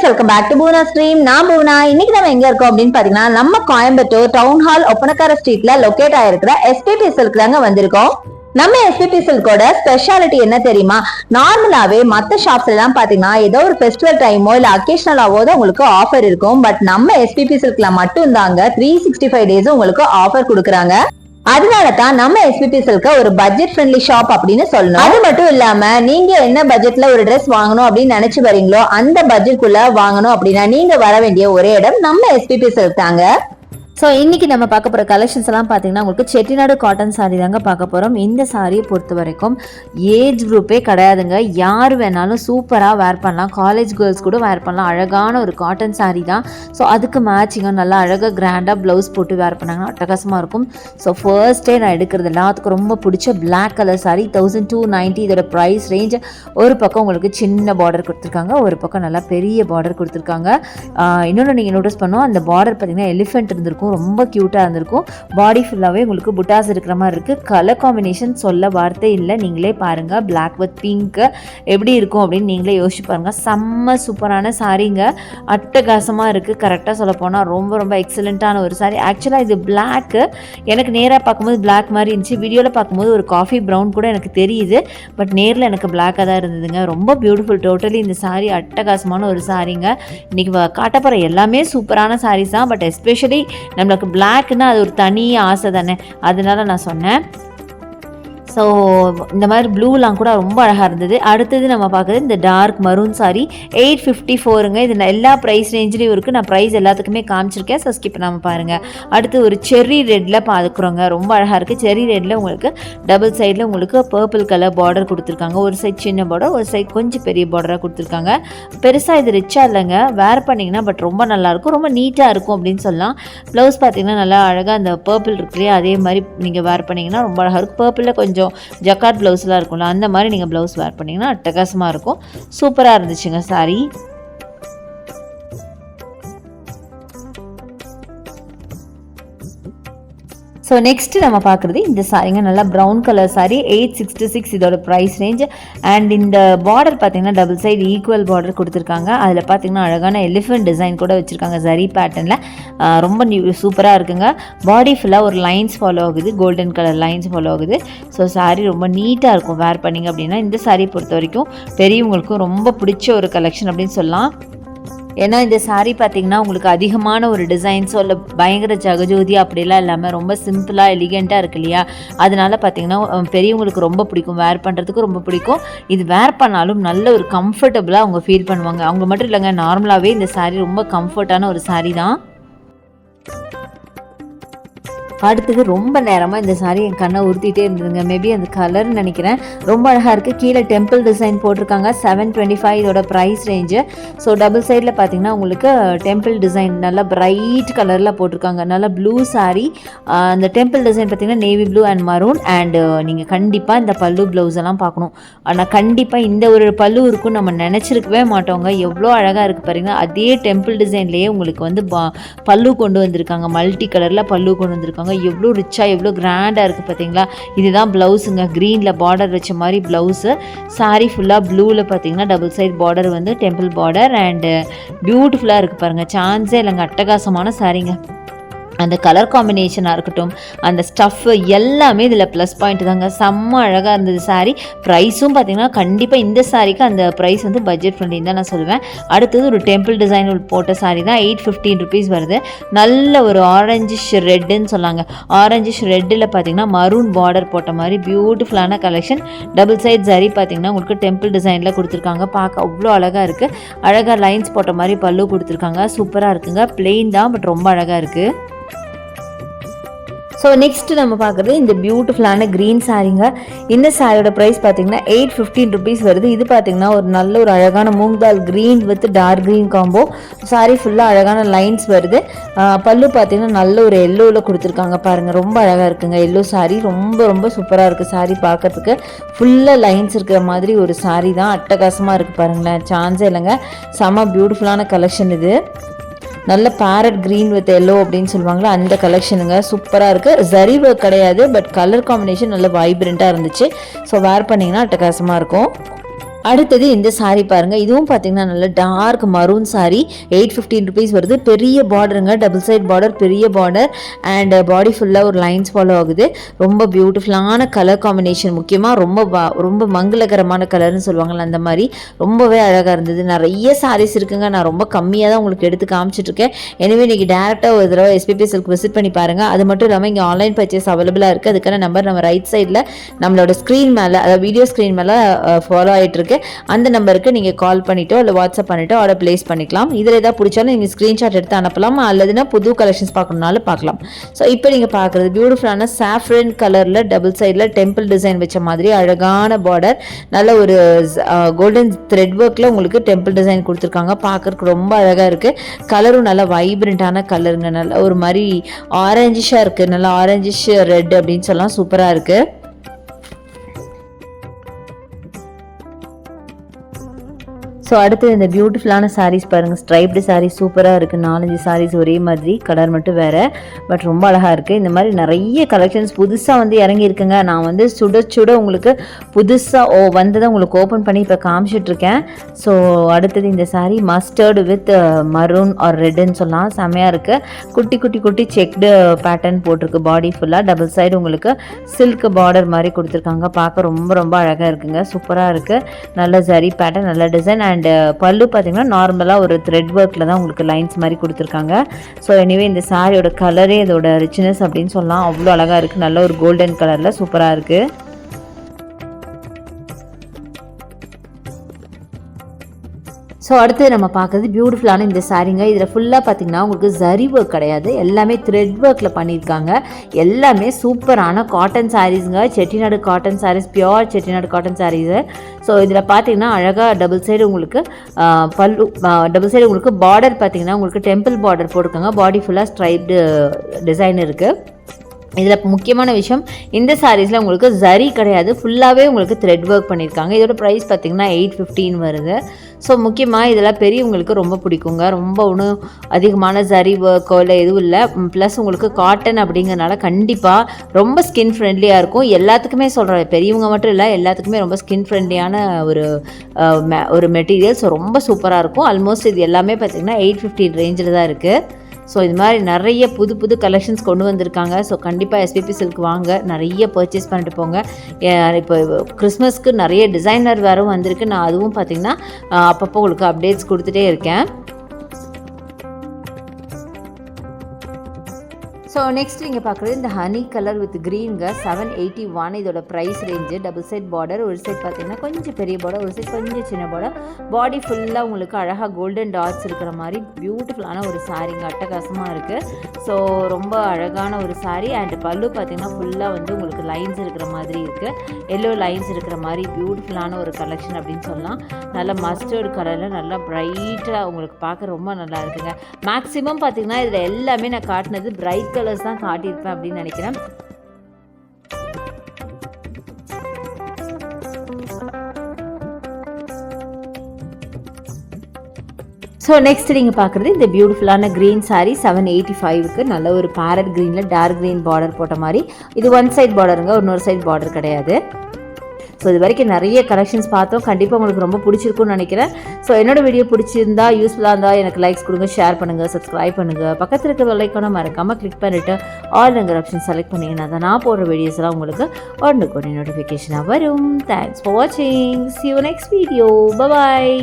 Friends, welcome back to Poona stream. நான் பூனா. இன்னைக்கு நம்ம எங்க இருக்கோம் அப்படின்னு பாத்தீங்கன்னா, நம்ம கோயம்புத்தூர் டவுன் ஹால் ஒப்பனக்கார ஸ்ட்ரீட்ல லொகேட் ஆயிருக்கிற எஸ்பிபி சில்க் தாங்க வந்திருக்கோம். நம்ம எஸ்பிபி சில்கோட ஸ்பெஷாலிட்டி என்ன தெரியுமா? நார்மலாவே மத்த ஷாப்ஸ்ல எல்லாம் பாத்தீங்கன்னா ஏதோ ஒரு ஃபெஸ்டிவல் டைமோ இல்ல அக்கேஷனலாவோ தான் உங்களுக்கு ஆஃபர் இருக்கும். பட் நம்ம எஸ்பிபி சில்க்ல மட்டும் தாங்க 365 டேஸ் உங்களுக்கு ஆஃபர் கொடுக்குறாங்க. அதனால தான் நம்ம எஸ்பிபி சில்க ஒரு பட்ஜெட் ஃப்ரெண்ட்லி ஷாப் அப்படின்னு சொல்லணும். அது மட்டும் இல்லாம நீங்க என்ன பட்ஜெட்ல ஒரு ட்ரெஸ் வாங்கணும் அப்படின்னு நினைச்சு வரீங்களோ அந்த பட்ஜெட்குள்ள வாங்கணும் அப்படின்னா நீங்க வர வேண்டிய ஒரே இடம் நம்ம எஸ்பிபி சில்க் தாங்க. ஸோ இன்றைக்கி நம்ம பார்க்க போகிற கலெக்ஷன்ஸ் எல்லாம் பார்த்தீங்கன்னா உங்களுக்கு செட்டிநாடு காட்டன் சாரீ தாங்க பார்க்க போகிறோம். இந்த சாரியை பொறுத்த வரைக்கும் ஏஜ் குரூப்பே கிடையாதுங்க, யார் வேணாலும் சூப்பராக வேர் பண்ணலாம். காலேஜ் கேர்ள்ஸ் கூட வேர் பண்ணலாம். அழகான ஒரு காட்டன் சாரீ தான். ஸோ அதுக்கு மேட்சிங்காக நல்லா அழகாக கிராண்டாக ப்ளவுஸ் போட்டு வேர் பண்ணாங்கன்னா அட்டகாசமாக இருக்கும். ஸோ ஃபர்ஸ்டே நான் எடுக்கிறது எல்லாத்துக்கும் ரொம்ப பிடிச்ச பிளாக் கலர் சாரீ 1290. இதோட ப்ரைஸ் ரேஞ்ச் ஒரு பக்கம் உங்களுக்கு சின்ன பார்டர் கொடுத்துருக்காங்க, ஒரு பக்கம் நல்லா பெரிய பார்டர் கொடுத்துருக்காங்க. இன்னொன்று நீங்கள் நோட்டீஸ் பண்ணோம், அந்த பார்டர் பார்த்தீங்கன்னா எலிஃபென்ட் இருந்திருக்கும், ரொம்ப க்யூட்டாக இருந்திருக்கும். பாடி ஃபுல்லாகவே உங்களுக்கு புட்டாஸ் இருக்கிற மாதிரி இருக்குது. கலர் காம்பினேஷன் சொல்ல வார்த்தை இல்லை, நீங்களே பாருங்கள். பிளாக் வித் பிங்க் எப்படி இருக்கும் அப்படின்னு நீங்களே யோசிச்சு பாருங்கள். செம்ம சூப்பரான சாரீங்க, அட்டகாசமாக இருக்குது. கரெக்டாக சொல்ல போனால் ரொம்ப ரொம்ப எக்ஸலண்ட்டான ஒரு சாரீ. ஆக்சுவலாக இது பிளாக்கு, எனக்கு நேராக பார்க்கும்போது பிளாக் மாதிரி இருந்துச்சு, வீடியோவில் பார்க்கும்போது ஒரு காஃபி ப்ரௌன் கூட எனக்கு தெரியுது. பட் நேரில் எனக்கு பிளாக்காக தான் இருந்ததுங்க. ரொம்ப பியூட்டிஃபுல். டோட்டலி இந்த சாரீ அட்டகாசமான ஒரு சாரீங்க. இன்றைக்கி காட்டப்போகிற எல்லாமே சூப்பரான சாரீஸ் தான். பட் எஸ்பெஷலி நம்மளுக்கு பிளாக்னா அது ஒரு தனி ஆசை தானே, அதனால நான் சொன்னேன். ஸோ இந்த மாதிரி ப்ளூலாம் கூட ரொம்ப அழகாக இருந்தது. அடுத்தது நம்ம பார்க்குறது இந்த டார்க் மரூன் சாரி 854ங்க. இது எல்லா ப்ரைஸ் ரேஞ்சிலையும் இருக்குது. நான் ப்ரைஸ் எல்லாத்துக்குமே காமிச்சிருக்கேன், ஸோ ஸ்கிப் பண்ணாமல் பாருங்கள். அடுத்து ஒரு செர்ரி ரெட்டில் பார்க்குறோங்க, ரொம்ப அழகாக இருக்குது. செர்ரி ரெட்டில் உங்களுக்கு டபுள் சைடில் உங்களுக்கு பர்பிள் கலர் பார்டர் கொடுத்துருக்காங்க. ஒரு சைட் சின்ன பார்டர், ஒரு சைட் கொஞ்சம் பெரிய பார்டராக கொடுத்துருக்காங்க. பெருசாக இது ரிச்சாக இல்லைங்க, வேர் பண்ணிங்கன்னா பட் ரொம்ப நல்லாயிருக்கும், ரொம்ப நீட்டாக இருக்கும் அப்படின்னு சொல்லலாம். ப்ளவுஸ் பார்த்திங்கன்னா நல்லா அழகாக அந்த பர்பிள் இருக்குல்லையே, அதே மாதிரி நீங்கள் வேர் பண்ணிங்கன்னா ரொம்ப அழகாக இருக்கும். பர்பிளில் கொஞ்சம் ஜக்கார்ட் ப்ளவுஸ்லாம் இருக்கும்ல, அந்த மாதிரி நீங்கள் ப்ளவுஸ் வேர் பண்ணிங்கன்னா அட்டகாசமாக இருக்கும். சூப்பராக இருந்துச்சுங்க சாரி. ஸோ நெக்ஸ்ட் நம்ம பார்க்குறது இந்த சாரிங்க, நல்லா ப்ரௌன் கலர் சாரி 866 இதோட ப்ரைஸ் ரேஞ்ச். அண்ட் இந்த பார்டர் பார்த்தீங்கன்னா டபுள் சைடு ஈக்குவல் பார்டர் கொடுத்துருக்காங்க. அதில் பார்த்தீங்கன்னா அழகான எலிஃபென்ட் டிசைன் கூட வச்சுருக்காங்க ஜரி பேட்டர்னில். ரொம்ப சூப்பராக இருக்குங்க. பாடி ஃபுல்லாக ஒரு லைன்ஸ் ஃபாலோ ஆகுது, கோல்டன் கலர் லைன்ஸ் ஃபாலோ ஆகுது. ஸோ சாரீ ரொம்ப நீட்டாக இருக்கும் வேர் பண்ணிங்க அப்படின்னா. இந்த சாரீ பொறுத்த வரைக்கும் பெரியவங்களுக்கும் ரொம்ப பிடிச்ச ஒரு கலெக்ஷன் அப்படின்னு சொல்லலாம். ஏன்னா இந்த சாரீ பார்த்தீங்கன்னா உங்களுக்கு அதிகமான ஒரு டிசைன்ஸோ இல்லை பயங்கர ஜகஜோதி அப்படிலாம் இல்லாமல் ரொம்ப சிம்பிளாக எலிகெண்ட்டாக இருக்கு இல்லையா, அதனால பார்த்தீங்கன்னா பெரியவங்களுக்கு ரொம்ப பிடிக்கும், வேர் பண்ணுறதுக்கு ரொம்ப பிடிக்கும். இது வேர் பண்ணாலும் நல்ல ஒரு கம்ஃபர்டபுளாக அவங்க ஃபீல் பண்ணுவாங்க. அவங்க மட்டும் இல்லைங்க, நார்மலாகவே இந்த சாரீ ரொம்ப கம்ஃபர்ட்டான ஒரு சாரீ தான். அடுத்தது ரொம்ப நேரமாக இந்த சாரீ என் கண்ணை உறுத்திட்டே இருந்ததுங்க. மேபி அந்த கலர்னு நினைக்கிறேன். ரொம்ப அழகாக இருக்குது. கீழே டெம்பிள் டிசைன் போட்டிருக்காங்க. 725 இதோட ப்ரைஸ் ரேஞ்சு. ஸோ டபுள் சைடில் பார்த்தீங்கன்னா உங்களுக்கு டெம்பிள் டிசைன் நல்லா பிரைட் கலரில் போட்டிருக்காங்க. நல்லா ப்ளூ சாரீ. அந்த டெம்பிள் டிசைன் பார்த்தீங்கன்னா navy blue and maroon. And நீங்கள் கண்டிப்பாக இந்த பல்லு ப்ளவுஸ் எல்லாம் பார்க்கணும். ஆனால் கண்டிப்பாக இந்த ஒரு பல்லு இருக்கும் நம்ம நினச்சிருக்கவே மாட்டோங்க. எவ்வளோ அழகாக இருக்குது பாருங்கள். அதே டெம்பிள் டிசைன்லேயே உங்களுக்கு வந்து பல்லு கொண்டு வந்திருக்காங்க. மல்டி கலரில் பல்லு கொண்டு வந்திருக்காங்க. எவ்வளோ ரிச்சாக எவ்வளோ கிராண்டாக இருக்குது பார்த்தீங்களா. இதுதான் ப்ளவுஸுங்க, க்ரீனில் பார்டர் வச்ச மாதிரி ப்ளவுஸு. சாரீ ஃபுல்லாக ப்ளூவில் பார்த்தீங்கன்னா டபுள் சைட் பார்டர் வந்து டெம்பிள் பார்டர். அண்டு பியூட்டிஃபுல்லாக இருக்குது பாருங்கள், சான்ஸே இல்லைங்க. அட்டகாசமான சாரீங்க. அந்த கலர் காம்பினேஷனாக இருக்கட்டும், அந்த ஸ்டஃப்பு எல்லாமே இதில் ப்ளஸ் பாயிண்ட் தாங்க. செம்ம அழகாக இருந்தது சாரீ. ப்ரைஸும் பார்த்திங்கன்னா கண்டிப்பாக இந்த சாரீக்கு அந்த ப்ரைஸ் வந்து பட்ஜெட் ஃப்ரெண்ட்லின்னு தான் நான் சொல்லுவேன். அடுத்தது ஒரு டெம்பிள் டிசைன் போட்ட சாரீ தான் 815 ருபீஸ் வருது. நல்ல ஒரு ஆரஞ்சிஷ் ரெட்டுன்னு சொன்னாங்க. ஆரஞ்சிஷ் ரெட்டில் பார்த்திங்கன்னா மரூன் பார்டர் போட்ட மாதிரி பியூட்டிஃபுல்லான கலெக்ஷன். டபுள் சைட் சாரீ பார்த்திங்கன்னா உங்களுக்கு டெம்பிள் டிசைனில் கொடுத்துருக்காங்க. பார்க்க அவ்வளோ அழகாக இருக்குது. அழகாக லைன்ஸ் போட்ட மாதிரி பல்லு கொடுத்துருக்காங்க. சூப்பராக இருக்குங்க. பிளெயின் தான், பட் ரொம்ப அழகாக இருக்குது. ஸோ நெக்ஸ்ட் நம்ம பார்க்குறது இந்த பியூட்டிஃபுல்லான க்ரீன் சாரீங்க. இந்த சாரியோட ப்ரைஸ் பார்த்தீங்கன்னா 815 ருபீஸ் வருது. இது பார்த்தீங்கன்னா ஒரு நல்ல ஒரு அழகான மூங்கால் green with dark green combo. Sari ஃபுல்லாக அழகான லைன்ஸ் வருது. பல்லு பார்த்தீங்கன்னா நல்ல ஒரு எல்லோவில் கொடுத்துருக்காங்க பாருங்கள், ரொம்ப அழகாக இருக்குங்க. எல்லோ சாரீ ரொம்ப ரொம்ப சூப்பராக இருக்குது. சாரீ பார்க்கறதுக்கு ஃபுல்லாக லைன்ஸ் இருக்கிற மாதிரி ஒரு சாரீ தான். அட்டகாசமாக இருக்குது பாருங்களேன், சான்ஸே இல்லைங்க. செம்ம பியூட்டிஃபுல்லான கலெக்ஷன் இது. நல்ல பேரட் க்ரீன் வித் எல்லோ அப்படின்னு சொல்லுவாங்களா, அந்த கலெக்ஷனுங்க. சூப்பராக இருக்குது. ஜரி ஒர்க் கிடையாது, பட் கலர் காம்பினேஷன் நல்ல வைப்ரண்ட்டாக இருந்துச்சு. ஸோ வேர் பண்ணிங்கன்னா அட்டகாசமாக இருக்கும். அடுத்தது இந்த saree பாருங்க, இதுவும் பார்த்தீங்கன்னா நல்ல டார்க் மரூன் saree, 815 ருபீஸ் வருது. பெரிய பார்டருங்க, டபுள் சைட் பார்டர், பெரிய பார்டர் அண்ட் பாடி ஃபுல்லாக ஒரு லைன்ஸ் ஃபாலோ ஆகுது. ரொம்ப பியூட்டிஃபுல்லான கலர் காம்பினேஷன், முக்கியமாக ரொம்ப மங்களகரமான கலர்னு சொல்லுவாங்கள்ல அந்த மாதிரி ரொம்பவே அழகாக இருந்தது. நிறைய சாரீஸ் இருக்குங்க, நான் ரொம்ப கம்மியாக தான் உங்களுக்கு எடுத்து காமிச்சிட்ருக்கேன். எனவே இன்றைக்கி டேரெக்டாக ஒரு தடவை SPP சில்க் விசிட் பண்ணி பாருங்கள். அது மட்டும் இல்லாமல் இங்கே ஆன்லைன் பர்ச்சேஸ் அவைலபிளாக இருக்குது. அதுக்கான நம்பர் நம்ம ரைட் சைடில் நம்மளோட ஸ்க்ரீன் மேலே, அதாவது வீடியோ ஸ்க்ரீன் மேலே ஃபாலோ ஆகிட்டுருக்கு. அந்த நம்பருக்கு நீங்கள் கால் பண்ணிட்டோ இல்லை வாட்ஸ்அப் பண்ணிட்டோ ஆர்டர் பிளேஸ் பண்ணிக்கலாம். இதில் ஏதாவது பிடிச்சாலும் நீங்கள் ஸ்க்ரீன்ஷாட் எடுத்து அனுப்பலாம், அல்லதுன்னா புது கலெக்ஷன்ஸ் பார்க்கணுன்னாலும் பார்க்கலாம். ஸோ இப்போ நீங்கள் பார்க்குறது பியூட்டிஃபுல்லான சாஃப்ரன் கலரில் டபுள் சைடில் டெம்பிள் டிசைன் வச்ச மாதிரி அழகான பார்டர், நல்ல ஒரு கோல்டன் த்ரெட் ஒர்க்கில் உங்களுக்கு டெம்பிள் டிசைன் கொடுத்துருக்காங்க. பார்க்குறதுக்கு ரொம்ப அழகாக இருக்குது. கலரும் நல்லா வைப்ரண்ட்டான கலருங்க, நல்ல ஒரு மாதிரி ஆரஞ்சிஷாக இருக்குது, நல்லா ஆரஞ்சிஷ் ரெட் அப்படின்னு சொல்லலாம், சூப்பராக இருக்குது. ஸோ அடுத்து இந்த பியூட்டிஃபுல்லான சாரீஸ் பாருங்கள், ஸ்ட்ரைப்டு சாரீஸ் சூப்பராக இருக்குது. 4-5 சாரீஸ் ஒரே மாதிரி, கலர் மட்டும் வேறு, பட் ரொம்ப அழகாக இருக்குது. இந்த மாதிரி நிறைய கலெக்ஷன்ஸ் புதுசாக வந்து இறங்கியிருக்குங்க. நான் வந்து சுட உங்களுக்கு புதுசாக வந்ததை உங்களுக்கு ஓப்பன் பண்ணி இப்போ காமிச்சிட்ருக்கேன். ஸோ அடுத்தது இந்த sari mustard with maroon or ரெட்டுன்னு சொல்லலாம், செம்மையாக இருக்குது. குட்டி செக்டு பேட்டர்ன் போட்டிருக்கு, பாடி ஃபுல்லாக டபுள் சைடு உங்களுக்கு சில்க் பார்டர் மாதிரி கொடுத்துருக்காங்க. பார்க்க ரொம்ப அழகாக இருக்குங்க, சூப்பராக இருக்குது. நல்ல ஜரி பேட்டர்ன், நல்ல டிசைன். அண்ட் பல்லு பார்த்தீங்கன்னா நார்மலாக ஒரு த்ரெட் ஒர்க்கில் தான் உங்களுக்கு லைன்ஸ் மாதிரி கொடுத்துருக்காங்க. ஸோ எனிவே இந்த சாரியோட கலரே இதோட ரிச்னஸ் அப்படின்னு சொல்லலாம், அவ்வளோ அழகாக இருக்குது. நல்ல ஒரு கோல்டன் கலரில் சூப்பராக இருக்குது. ஸோ அடுத்து நம்ம பார்க்குறது பியூட்டிஃபுல்லான இந்த சாரீங்க. இதில் ஃபுல்லாக பார்த்தீங்கன்னா உங்களுக்கு ஜரி ஒர்க் கிடையாது, எல்லாமே த்ரெட் ஒர்க்கில் பண்ணியிருக்காங்க. எல்லாமே சூப்பரான காட்டன் சாரீஸுங்க, Chettinad cotton saris, pure Chettinad cotton saris. So இதில் பார்த்தீங்கன்னா அழகாக டபுள் சைடு உங்களுக்கு பல்லு, டபுள் சைடு உங்களுக்கு பார்டர் பார்த்தீங்கன்னா உங்களுக்கு டெம்பிள் பார்டர் போட்டிருக்காங்க. பாடி ஃபுல்லாக ஸ்ட்ரைப்டு டிசைன் இருக்குது. இதில் முக்கியமான விஷயம், இந்த சாரீஸில் உங்களுக்கு ஜரி கிடையாது, ஃபுல்லாகவே உங்களுக்கு த்ரெட் ஒர்க் பண்ணியிருக்காங்க. இதோட ப்ரைஸ் பார்த்திங்கன்னா 815 வருது. ஸோ முக்கியமாக இதெல்லாம் பெரியவங்களுக்கு ரொம்ப பிடிக்குங்க. ரொம்ப ஒன்றும் அதிகமான ஜரி ஒர்க்கோ இல்லை எதுவும் இல்லை, ப்ளஸ் உங்களுக்கு காட்டன் அப்படிங்கிறனால கண்டிப்பாக ரொம்ப ஸ்கின் ஃப்ரெண்ட்லியாக இருக்கும். எல்லாத்துக்குமே சொல்கிறேன், பெரியவங்க மட்டும் இல்லை, எல்லாத்துக்குமே ரொம்ப ஸ்கின் ஃப்ரெண்ட்லியான ஒரு மெட்டீரியல். ஸோ ரொம்ப சூப்பராக இருக்கும். ஆல்மோஸ்ட் இது எல்லாமே பார்த்திங்கன்னா 815 ரேஞ்சில் தான் இருக்குது. ஸோ இது மாதிரி நிறைய புது கலெக்ஷன்ஸ் கொண்டு வந்திருக்காங்க. ஸோ கண்டிப்பாக SPP சில்க் வாங்க, நிறைய பர்ச்சேஸ் பண்ணிட்டு போங்க. இப்போ கிறிஸ்மஸ்க்கு நிறைய டிசைனர் வேறு வந்திருக்கு, நான் அதுவும் பார்த்திங்கன்னா அப்பப்போ உங்களுக்கு அப்டேட்ஸ் கொடுத்துட்டே இருக்கேன். ஸோ நெக்ஸ்ட் நீங்கள் பார்க்குறது இந்த ஹனி கலர் வித் க்ரீனுங்க, 781 இதோட price range. Double side border, ஒரு சைட் பார்த்தீங்கன்னா கொஞ்சம் பெரிய பார்டர், ஒரு சைட் கொஞ்சம் சின்ன பார்டர். பாடி ஃபுல்லாக உங்களுக்கு அழகாக கோல்டன் டாட்ஸ் இருக்கிற மாதிரி பியூட்டிஃபுல்லான ஒரு சாரீங்க, அட்டகாசமாக இருக்குது. ஸோ ரொம்ப அழகான ஒரு சாரீ. அண்ட் பல்லு பார்த்தீங்கன்னா ஃபுல்லாக வந்து உங்களுக்கு லைன்ஸ் இருக்கிற மாதிரி இருக்குது, எல்லோ லைன்ஸ் இருக்கிற மாதிரி பியூட்டிஃபுல்லான ஒரு கலெக்ஷன் அப்படின்னு சொல்லலாம். நல்லா மஸ்டர்டு கலரில் நல்லா ப்ரைட்டாக உங்களுக்கு பார்க்க ரொம்ப நல்லா இருக்குங்க. மேக்ஸிமம் பார்த்தீங்கன்னா இதில் எல்லாமே நான் காட்டினது பிரைட் கலர்ஸ் தான் காட்டியிருப்பேன் அப்படின்னு நினைக்கிறேன். ஸோ நெக்ஸ்ட் நீங்கள் பார்க்குறது இந்த பியூட்டிஃபுல்லான க்ரீன் சாரீ, 785க்கு நல்ல ஒரு பேரட் க்ரீனில் டார்க் க்ரீன் பார்டர் போட்ட மாதிரி. இது ஒன் சைட் பார்டருங்க, இன்னொரு சைட் பார்டர் கிடையாது. ஸோ இது வரைக்கும் நிறைய கலெக்ஷன்ஸ் பார்த்தோம், கண்டிப்பாக உங்களுக்கு ரொம்ப பிடிச்சிருக்குன்னு நினைக்கிறேன். ஸோ என்னோடய வீடியோ பிடிச்சிருந்தா, யூஸ்ஃபுல்லாக இருந்தால் எனக்கு லைக்ஸ் கொடுங்க, ஷேர் பண்ணுங்கள், சப்ஸ்கிரைப் பண்ணுங்கள். பக்கத்தில் இருக்க பெல் ஐகானை மறக்காமல் கிளிக் பண்ணிவிட்டு ஆல்ங்கிற ஆப்ஷன் செலக்ட் பண்ணிங்கன்னா தான் நான் போடுற வீடியோஸ்லாம் உங்களுக்கு உடனுக்குடனே நோட்டிஃபிகேஷனாக வரும். தேங்க்ஸ் ஃபார் வாட்சிங். See you next video. Bye bye.